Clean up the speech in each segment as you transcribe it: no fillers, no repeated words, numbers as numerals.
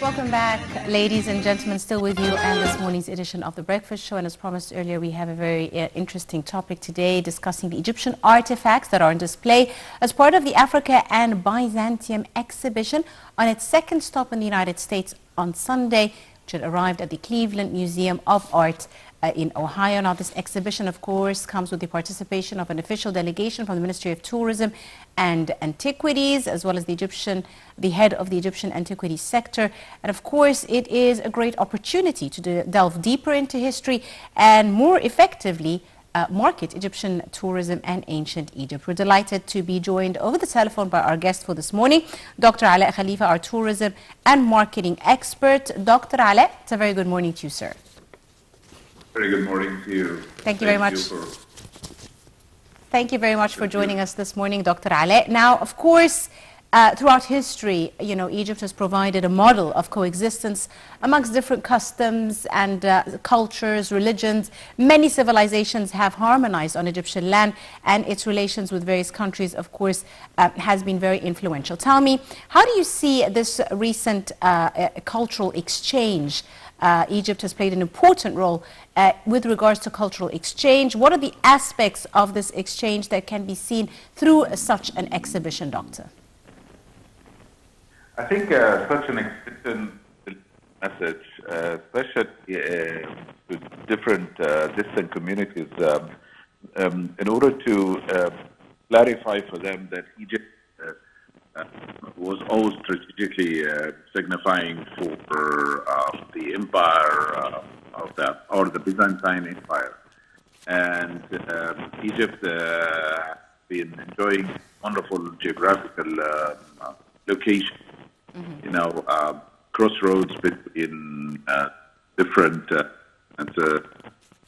Welcome back, ladies and gentlemen. Still with you and this morning's edition of The Breakfast Show. And as promised earlier, we have a very interesting topic today discussing the Egyptian artifacts that are on display as part of the Africa and Byzantium exhibition on its second stop in the United States on Sunday, which had arrived at the Cleveland Museum of Art in Ohio. Now, this exhibition, of course, comes with the participation of an official delegation from the Ministry of Tourism and Antiquities, as well as the head of the Egyptian Antiquities sector. And of course, it is a great opportunity to delve deeper into history and more effectively market Egyptian tourism and ancient Egypt. We're delighted to be joined over the telephone by our guest for this morning, Dr. Alaa Khalifa, our tourism and marketing expert. Dr. Alaa, it's a very good morning to you, sir. Very good morning to you. Thank you very much. Thank you very much for joining us this morning, Dr. Alaa. Now, of course, throughout history, Egypt has provided a model of coexistence amongst different customs and cultures, religions. Many civilizations have harmonized on Egyptian land, and its relations with various countries, of course, has been very influential. Tell me, how do you see this recent cultural exchange? Egypt has played an important role with regards to cultural exchange. What are the aspects of this exchange that can be seen through such an exhibition, Doctor? I think such an exhibition message, especially to different distant communities, in order to clarify for them that Egypt was always strategically signifying for the empire or the Byzantine Empire, and Egypt been enjoying wonderful geographical location. Crossroads between different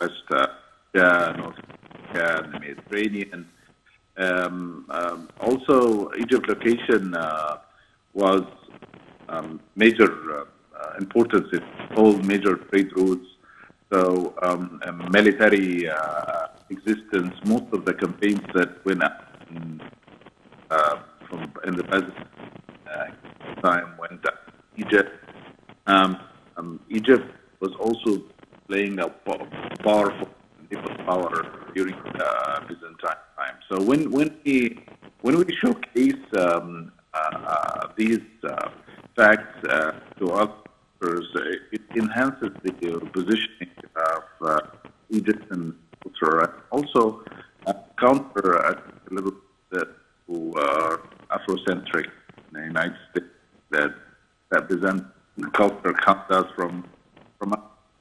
West North Africa, the Mediterranean. Also, Egypt location was major importance in all major trade routes. So, military existence. Most of the campaigns that went in the past time went to Egypt. Egypt was also playing a powerful power during the Byzantine time. So when we showcase these facts to others, it enhances the positioning of Egyptian culture, and also counter a little bit to Afrocentric in the United States that Byzantine culture comes us from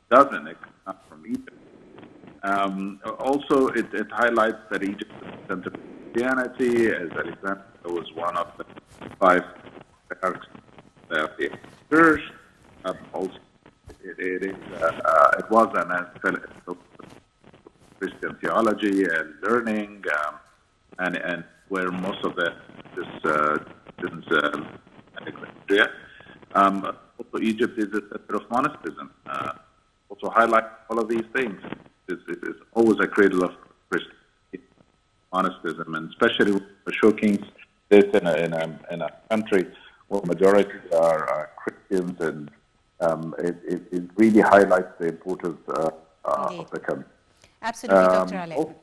doesn't it come from Egypt. Also, it highlights that Egypt is the center of Christianity, as Alexander was one of the 5 patriarchs of the church. Also, it was an Christian theology and learning, and where most of the students Alexandria. Also, Egypt is the center of monasticism. Also, highlight all of these things. It's always a cradle of Christian monasticism, and especially showcasing this in a country where majority are Christians, and it really highlights the importance of the country. Absolutely, Dr. Alaa.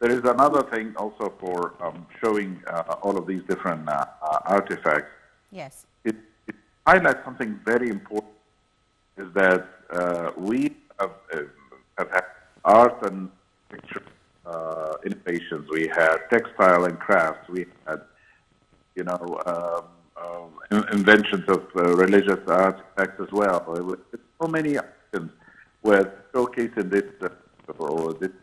There is another thing also for showing all of these different artifacts. Yes. It highlights something very important, is that we have had art and picture innovations. We had textile and crafts. We had, inventions of religious artifacts as well. It's so many options were showcased in this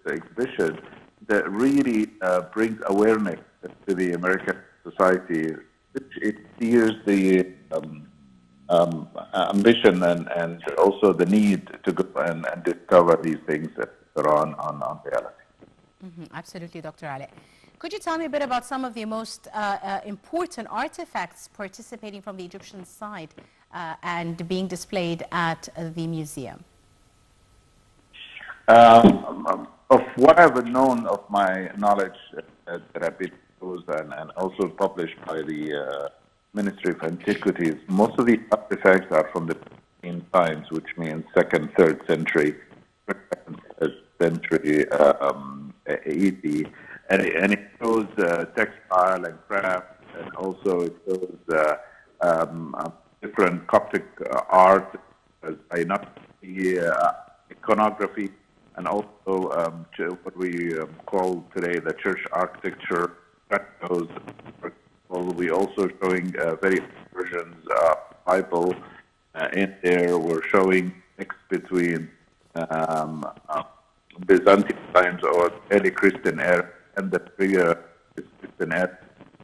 exhibition that really brings awareness to the American society. It steers the ambition and also the need to go and discover these things that are on reality. Absolutely, Dr. Alaa. Could you tell me a bit about some of the most important artifacts participating from the Egyptian side and being displayed at the museum? Of what I've known of my knowledge that I've been exposed and also published by the Ministry of Antiquities, most of the artifacts are from the Byzantine times, which means 2nd, 3rd century, 3rd century AD, and it shows textile and craft, and also it shows different Coptic art, iconography, and also what we call today the church architecture. We also showing very versions of Bible in there. We're showing mix between Byzantine times or early Christian era and the pre-Christian era.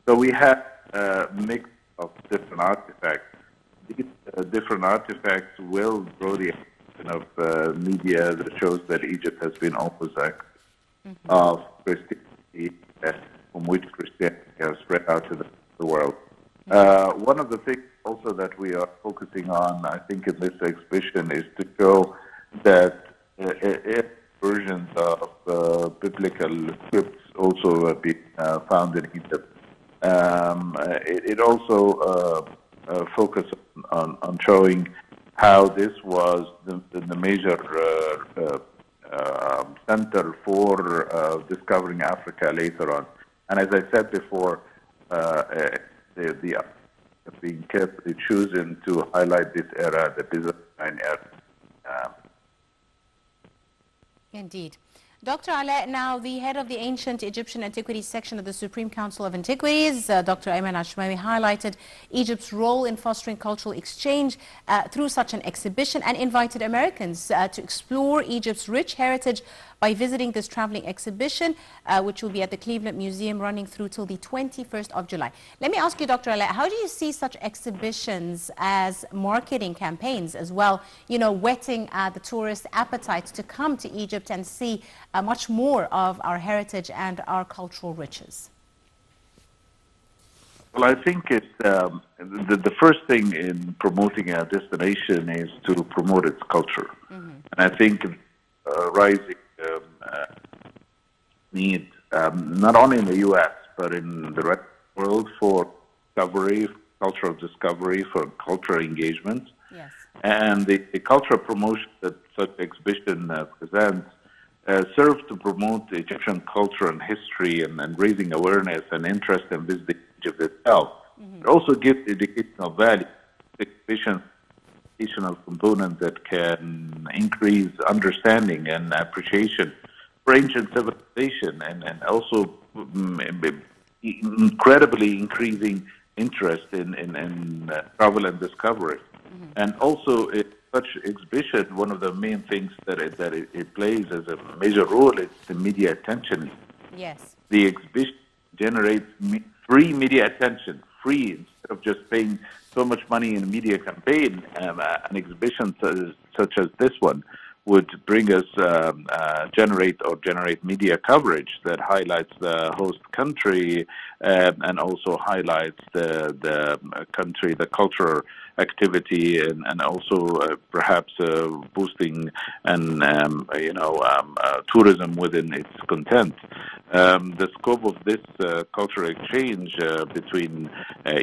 So we have a mix of different artifacts. These different artifacts will draw the attention of media that shows that Egypt has been opposite of Christianity, from which Christianity has spread out to the world. One of the things also that we are focusing on, I think, in this exhibition is to show that versions of biblical scripts also have been found in Egypt. It also focuses on showing how this was the major center for discovering Africa later on. And as I said before, the being carefully chosen to highlight this era, the Byzantine era. Indeed. Dr. Alaa, now the head of the Ancient Egyptian Antiquities section of the Supreme Council of Antiquities, Dr. Ayman Ashmawi, highlighted Egypt's role in fostering cultural exchange through such an exhibition and invited Americans to explore Egypt's rich heritage by visiting this traveling exhibition, which will be at the Cleveland Museum running through till the 21st of July. Let me ask you, Dr. Alaa, how do you see such exhibitions as marketing campaigns as well, you know, whetting the tourist appetite to come to Egypt and see much more of our heritage and our cultural riches? Well, I think it's the first thing in promoting a destination is to promote its culture. And I think rising need, not only in the U.S., but in the rest of the world, for discovery, cultural discovery, for cultural engagement. Yes. And the cultural promotion that such exhibition presents serves to promote Egyptian culture and history and raising awareness and interest in visiting Egypt itself. It also gives educational value, educational component that can increase understanding and appreciation for ancient civilization, and also incredibly increasing interest in travel and discovery. And also, such exhibition, one of the main things that it plays as a major role is the media attention. Yes. The exhibition generates free media attention, free, instead of just paying so much money in a media campaign. An exhibition such as this one would bring us, generate media coverage that highlights the host country and also highlights the country, the cultural activity, and also perhaps boosting and tourism within its content. The scope of this cultural exchange between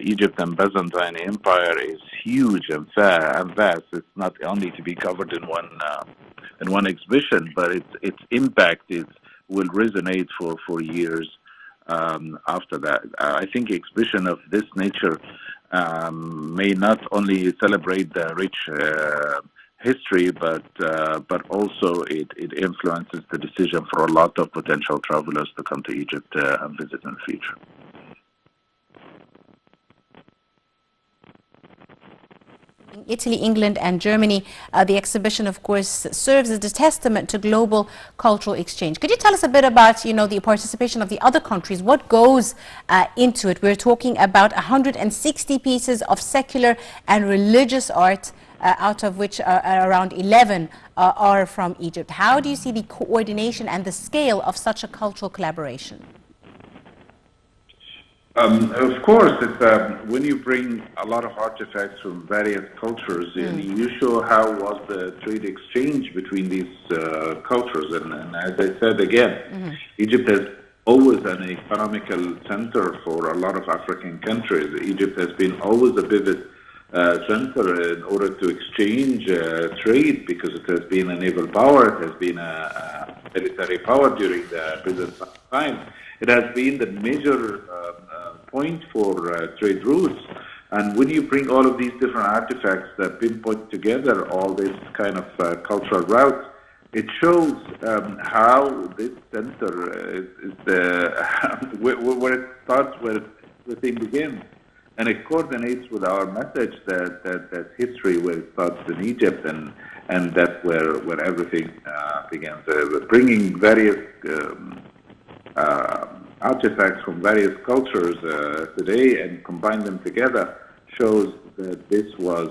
Egypt and Byzantine Empire is huge and vast. It's not only to be covered in one exhibition, but its impact will resonate for years after that. I think exhibition of this nature may not only celebrate the rich history, but also it influences the decision for a lot of potential travelers to come to Egypt and visit in the future. Italy, England and Germany, the exhibition, of course, serves as a testament to global cultural exchange. Could you tell us a bit about, the participation of the other countries? What goes into it? We're talking about 160 pieces of secular and religious art, out of which around 11 are from Egypt. How do you see the coordination and the scale of such a cultural collaboration? Of course, it's, when you bring a lot of artifacts from various cultures, you show how was the trade exchange between these cultures. And as I said again, Egypt has always an economical center for a lot of African countries. Egypt has been always a pivot center in order to exchange trade, because it has been a naval power, it has been a military power during the Byzantine time. It has been the major point for trade routes. And when you bring all of these different artifacts that pinpoint together all this kind of cultural routes, it shows how this center is the where it starts, where everything begins. And it coordinates with our message that history where it starts in Egypt, and that's where everything begins. Bringing various artifacts from various cultures today and combine them together shows that this was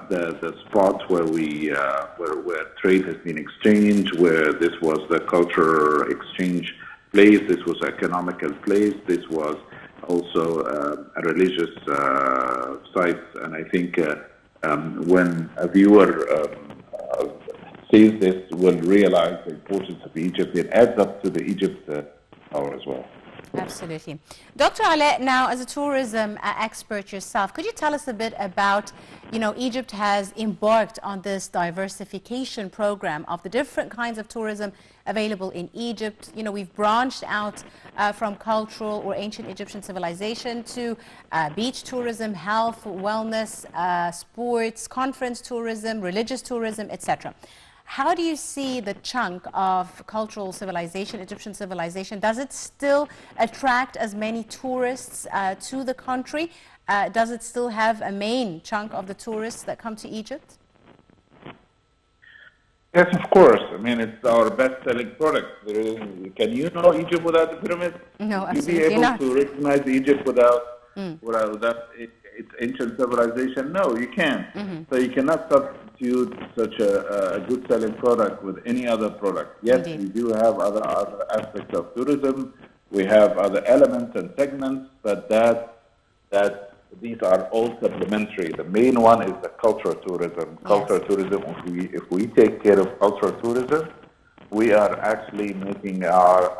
the spot where where trade has been exchanged, where this was the culture exchange place, this was economical place, this was also a religious site. And I think when a viewer sees this, will realize the importance of Egypt. It adds up to the Egypt power as well. Absolutely. Dr. Alaa, now as a tourism expert yourself, could you tell us a bit about, Egypt has embarked on this diversification program of the different kinds of tourism available in Egypt. We've branched out from cultural or ancient Egyptian civilization to beach tourism, health, wellness, sports, conference tourism, religious tourism, etc. How do you see the chunk of cultural civilization, Egyptian civilization? Does it still attract as many tourists to the country? Does it still have a main chunk of the tourists that come to Egypt? Yes, of course. I mean, it's our best-selling product. Can you know Egypt without the pyramids? No, absolutely not. You'd be able to recognize Egypt without its ancient civilization? No, you can't. So you cannot substitute such a good-selling product with any other product. Yes, we do have other aspects of tourism. We have other elements and segments, but these are all supplementary. The main one is the cultural tourism. Cultural tourism, if we take care of cultural tourism, we are actually making our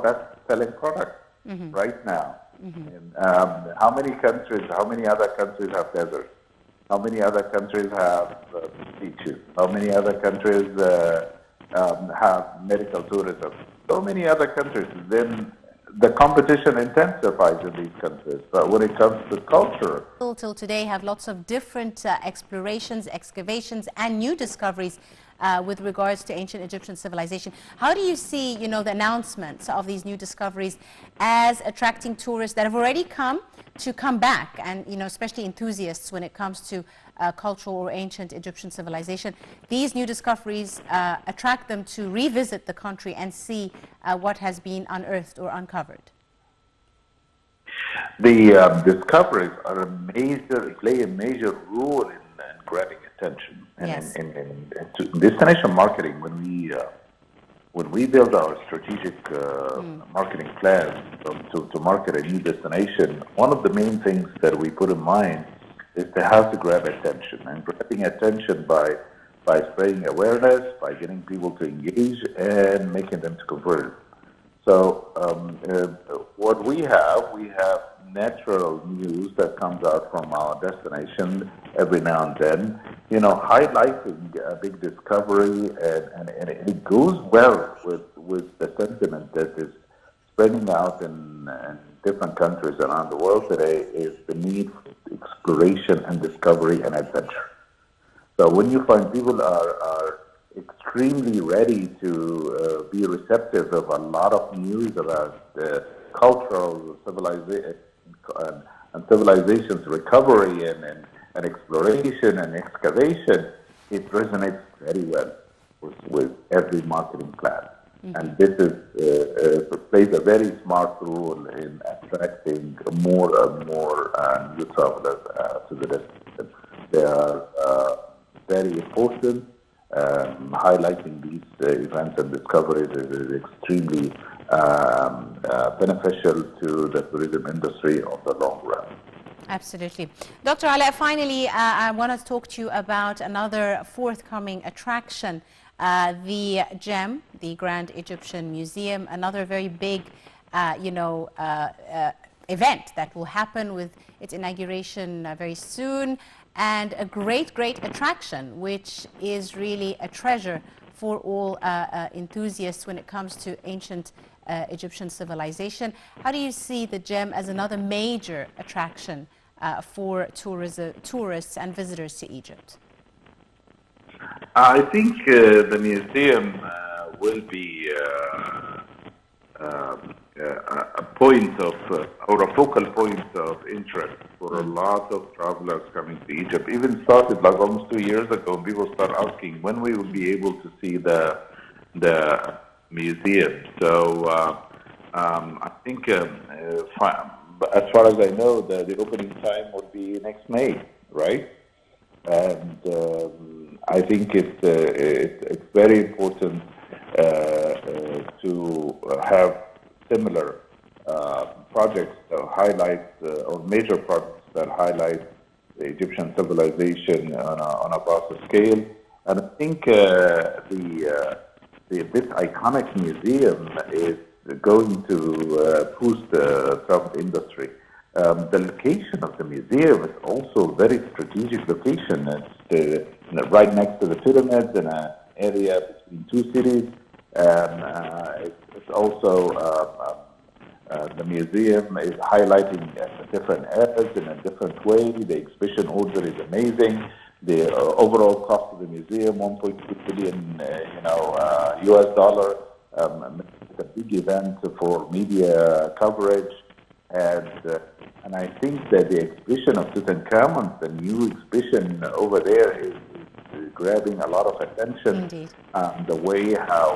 best-selling product right now. And, how many other countries have deserts? How many other countries have beaches? How many other countries have medical tourism? So many other countries. Then the competition intensifies in these countries. But when it comes to culture, till today have lots of different explorations, excavations, and new discoveries with regards to ancient Egyptian civilization. How do you see, the announcements of these new discoveries as attracting tourists that have already come back, and especially enthusiasts when it comes to cultural or ancient Egyptian civilization? These new discoveries attract them to revisit the country and see what has been unearthed or uncovered. The discoveries play a major role in grabbing attention. And in destination marketing, when we build our strategic marketing plan to market a new destination, one of the main things that we put in mind is to have to grab attention, and grabbing attention by spreading awareness, by getting people to engage and making them to convert. So what we have natural news that comes out from our destination every now and then, highlighting a big discovery, and it goes well with the sentiment that is spreading out in different countries around the world today, is the need for exploration and discovery and adventure. So when you find people are extremely ready to be receptive of a lot of news about cultural civilization and civilization's recovery and exploration and excavation, it resonates very well with every marketing plan. And this plays a very smart role in attracting more and more new travelers to the destination. They are very important. Highlighting these events and discoveries is extremely beneficial to the tourism industry on the long run. Absolutely. Dr. Alaa, finally, I want to talk to you about another forthcoming attraction, the gem, the Grand Egyptian Museum, another very big, event that will happen with its inauguration very soon, and a great attraction, which is really a treasure for all enthusiasts when it comes to ancient Egyptian civilization. How do you see the gem as another major attraction for tourists and visitors to Egypt? I think the museum will be a point of, or a focal point of interest for a lot of travelers coming to Egypt. Even started like almost 2 years ago, people start asking when we will be able to see the museum. So I think, as far as I know, the opening time will be next May, right? And I think it's very important to have similar projects that highlight, or major projects that highlight the Egyptian civilization on a vast scale. And I think this iconic museum is going to boost the travel industry. The location of the museum is also a very strategic location. It's right next to the pyramids in an area between two cities. It's also the museum is highlighting different areas in a different way. The exhibition order is amazing. The overall cost of the museum, 1.2 billion, US dollar. It's a big event for media coverage, and I think that the exhibition of Tutankhamun, the new exhibition over there, is grabbing a lot of attention. Indeed. The way how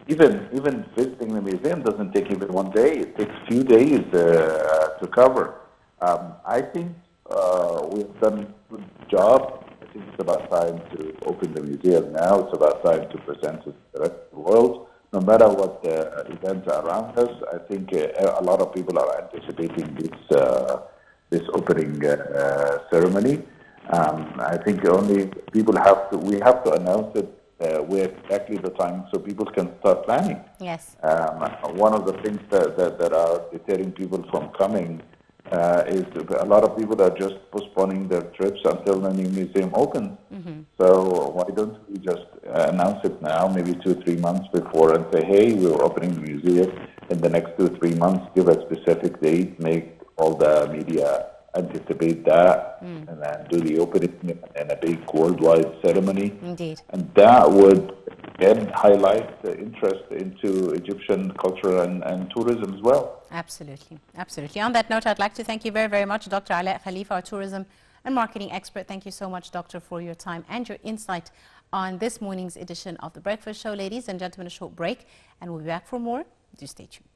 even visiting the museum doesn't take even 1 day. It takes a few days to cover. I think we've done a good job. I think it's about time to open the museum now. It's about time to present it to the rest of the world. No matter what the events are around us, I think a lot of people are anticipating this opening ceremony. I think only we have to announce it where exactly the time so people can start planning. Yes. One of the things that are deterring people from coming is a lot of people are just postponing their trips until the new museum opens. Mm-hmm. So why don't we just announce it now, maybe 2 or 3 months before, and say, hey, we're opening the museum in the next 2 or 3 months, give a specific date, make all the media anticipate that, and then do the opening in a big worldwide ceremony. Indeed. And that would again highlight the interest into Egyptian culture and tourism as well. Absolutely. Absolutely. On that note, I'd like to thank you very, very much, Dr. Alaa Khalifa, our tourism and marketing expert. Thank you so much, Doctor, for your time and your insight on this morning's edition of The Breakfast Show. Ladies and gentlemen, a short break, and we'll be back for more. Do stay tuned.